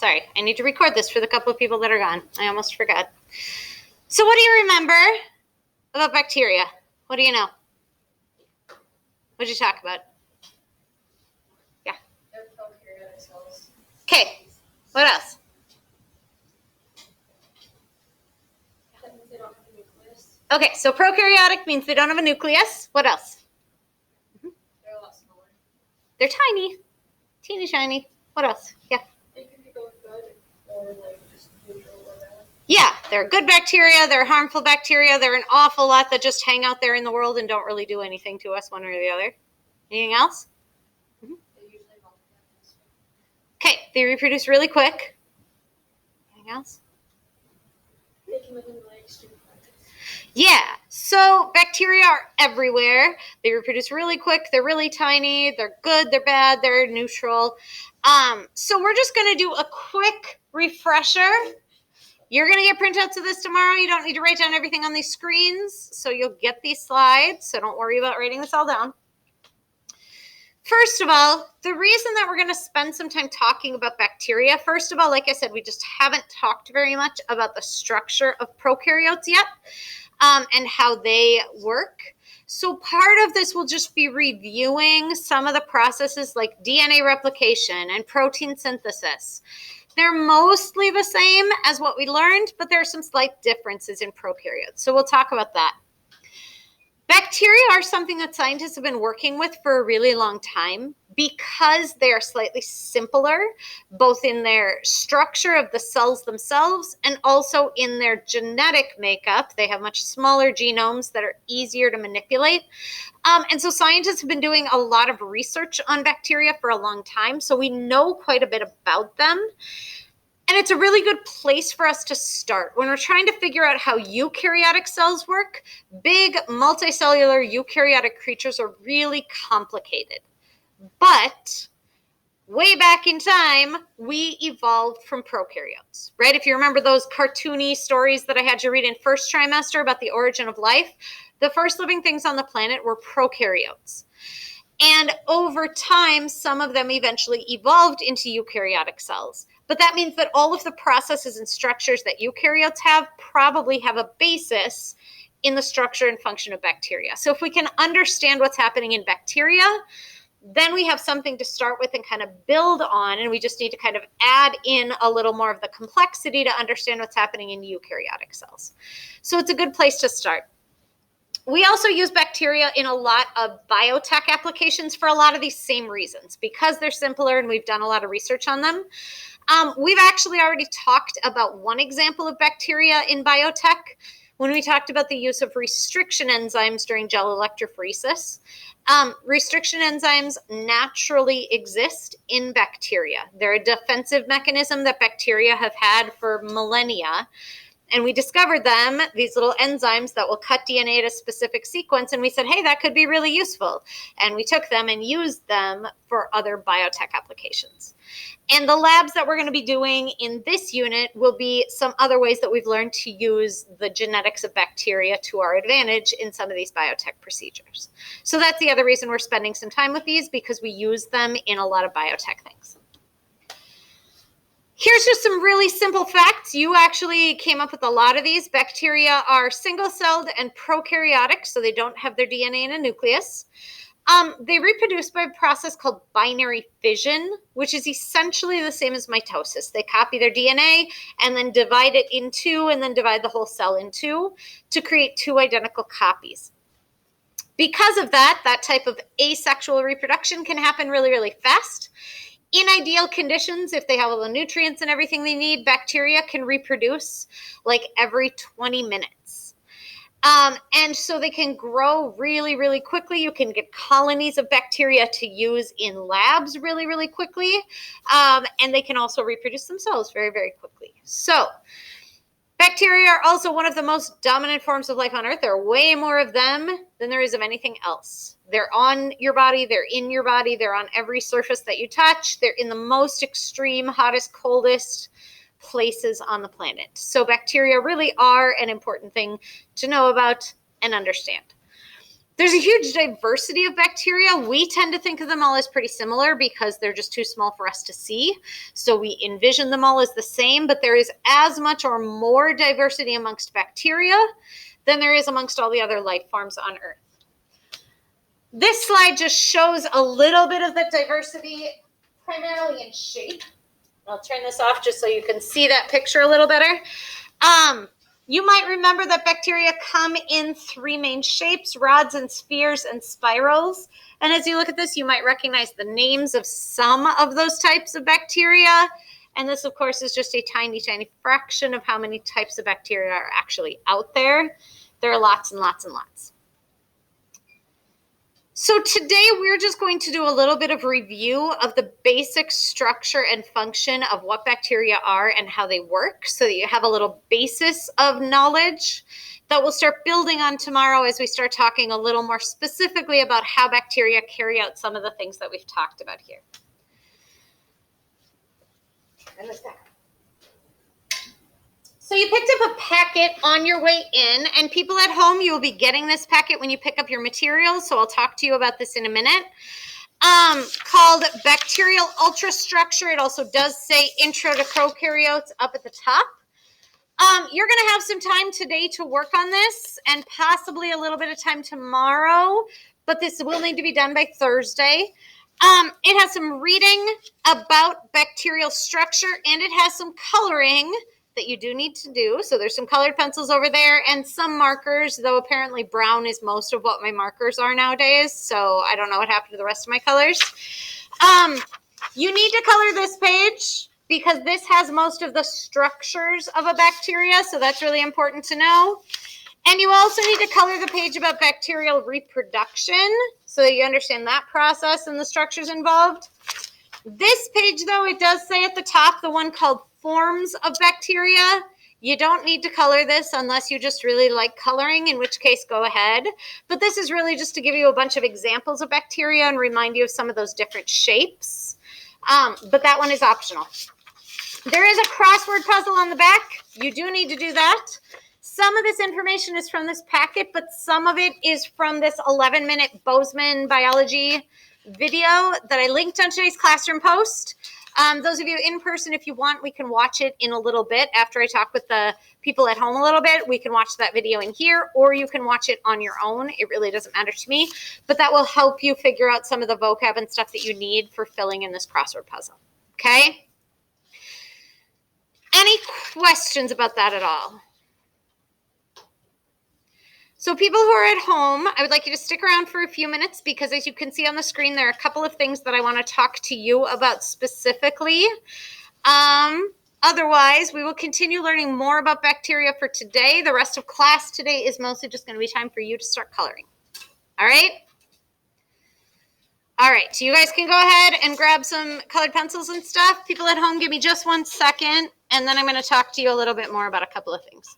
Sorry, I need to record this for the couple of people that are gone. I almost forgot. So what do you remember about bacteria? What do you know? What did you talk about? Yeah. They're prokaryotic cells. Okay. What else? That means they don't have a nucleus. Okay, so prokaryotic means they don't have a nucleus. What else? They're a lot smaller. They're tiny. Teeny tiny. What else? Yeah. They can be both good or like just neutral or bad. Yeah, they're good bacteria, they're harmful bacteria, they're an awful lot that just hang out there in the world and don't really do anything to us one way or the other. Anything else? They usually multiply. Okay, they reproduce really quick. Anything else? They can live in like extreme climates. Yeah, so bacteria are everywhere. They reproduce really quick, they're really tiny, they're good, they're bad, they're neutral. So we're just going to do a quick refresher. You're going to get printouts of this tomorrow. You don't need to write down everything on these screens, so you'll get these slides, so don't worry about writing this all down. First of all, the reason that we're going to spend some time talking about bacteria, first of all, like I said, we just haven't talked very much about the structure of prokaryotes yet and how they work. So part of this will just be reviewing some of the processes like DNA replication and protein synthesis. They're mostly the same as what we learned, but there are some slight differences in prokaryotes. So we'll talk about that. Bacteria are something that scientists have been working with for a really long time because they are slightly simpler, both in their structure of the cells themselves and also in their genetic makeup. They have much smaller genomes that are easier to manipulate. And so scientists have been doing a lot of research on bacteria for a long time, so we know quite a bit about them. And it's a really good place for us to start. When we're trying to figure out how eukaryotic cells work, big multicellular eukaryotic creatures are really complicated. But way back in time, we evolved from prokaryotes, right? If you remember those cartoony stories that I had you read in first trimester about the origin of life, the first living things on the planet were prokaryotes. And over time, some of them eventually evolved into eukaryotic cells. But that means that all of the processes and structures that eukaryotes have probably have a basis in the structure and function of bacteria. So if we can understand what's happening in bacteria, then we have something to start with and kind of build on, and we just need to kind of add in a little more of the complexity to understand what's happening in eukaryotic cells. So it's a good place to start. We also use bacteria in a lot of biotech applications for a lot of these same reasons, because they're simpler and we've done a lot of research on them. We've actually already talked about one example of bacteria in biotech when we talked about the use of restriction enzymes during gel electrophoresis. Restriction enzymes naturally exist in bacteria. They're a defensive mechanism that bacteria have had for millennia. And we discovered them, these little enzymes that will cut DNA at a specific sequence, and we said, hey, that could be really useful. And we took them and used them for other biotech applications. And the labs that we're going to be doing in this unit will be some other ways that we've learned to use the genetics of bacteria to our advantage in some of these biotech procedures. So that's the other reason we're spending some time with these, because we use them in a lot of biotech things. Here's just some really simple facts. You actually came up with a lot of these. Bacteria are single-celled and prokaryotic, so they don't have their DNA in a nucleus. They reproduce by a process called binary fission, which is essentially the same as mitosis. They copy their DNA and then divide it in two and then divide the whole cell in two to create two identical copies. Because of that, that type of asexual reproduction can happen really, really fast. In ideal conditions, if they have all the nutrients and everything they need, bacteria can reproduce like every 20 minutes. And so they can grow really, really quickly. You can get colonies of bacteria to use in labs really, really quickly. And they can also reproduce themselves very, very quickly. So bacteria are also one of the most dominant forms of life on Earth. There are way more of them than there is of anything else. They're on your body, they're in your body, they're on every surface that you touch. They're in the most extreme, hottest, coldest places on the planet. So bacteria really are an important thing to know about and understand. There's a huge diversity of bacteria. We tend to think of them all as pretty similar because they're just too small for us to see. So we envision them all as the same, but there is as much or more diversity amongst bacteria than there is amongst all the other life forms on Earth. This slide just shows a little bit of the diversity, primarily in shape. I'll turn this off just so you can see that picture a little better. You might remember that bacteria come in three main shapes: rods and spheres and spirals. And as you look at this, you might recognize the names of some of those types of bacteria. And this, of course, is just a tiny, tiny fraction of how many types of bacteria are actually out there. There are lots and lots and lots. So today we're just going to do a little bit of review of the basic structure and function of what bacteria are and how they work, so that you have a little basis of knowledge that we'll start building on tomorrow as we start talking a little more specifically about how bacteria carry out some of the things that we've talked about here. And with that. So you picked up a packet on your way in, and people at home, you will be getting this packet when you pick up your materials, so I'll talk to you about this in a minute, called Bacterial Ultrastructure. It also does say Intro to Prokaryotes up at the top. You're going to have some time today to work on this, and possibly a little bit of time tomorrow, but this will need to be done by Thursday. It has some reading about bacterial structure, and it has some coloring that you do need to do. So there's some colored pencils over there and some markers, though apparently brown is most of what my markers are nowadays. So I don't know what happened to the rest of my colors. You need to color this page because this has most of the structures of a bacteria. So that's really important to know. And you also need to color the page about bacterial reproduction so that you understand that process and the structures involved. This page, though, it does say at the top, the one called Forms of Bacteria. You don't need to color this unless you just really like coloring, in which case go ahead. But this is really just to give you a bunch of examples of bacteria and remind you of some of those different shapes. But that one is optional. There is a crossword puzzle on the back. You do need to do that. Some of this information is from this packet, but some of it is from this 11-minute Bozeman biology video that I linked on today's classroom post. Those of you in person, if you want, we can watch it in a little bit after I talk with the people at home a little bit. We can watch that video in here, or you can watch it on your own. It really doesn't matter to me, but that will help you figure out some of the vocab and stuff that you need for filling in this crossword puzzle. Okay? Any questions about that at all? So people who are at home, I would like you to stick around for a few minutes because as you can see on the screen, there are a couple of things that I want to talk to you about specifically. Otherwise, we will continue learning more about bacteria for today. The rest of class today is mostly just going to be time for you to start coloring. All right? All right, so you guys can go ahead and grab some colored pencils and stuff. People at home, give me just 1 second, and then I'm going to talk to you a little bit more about a couple of things.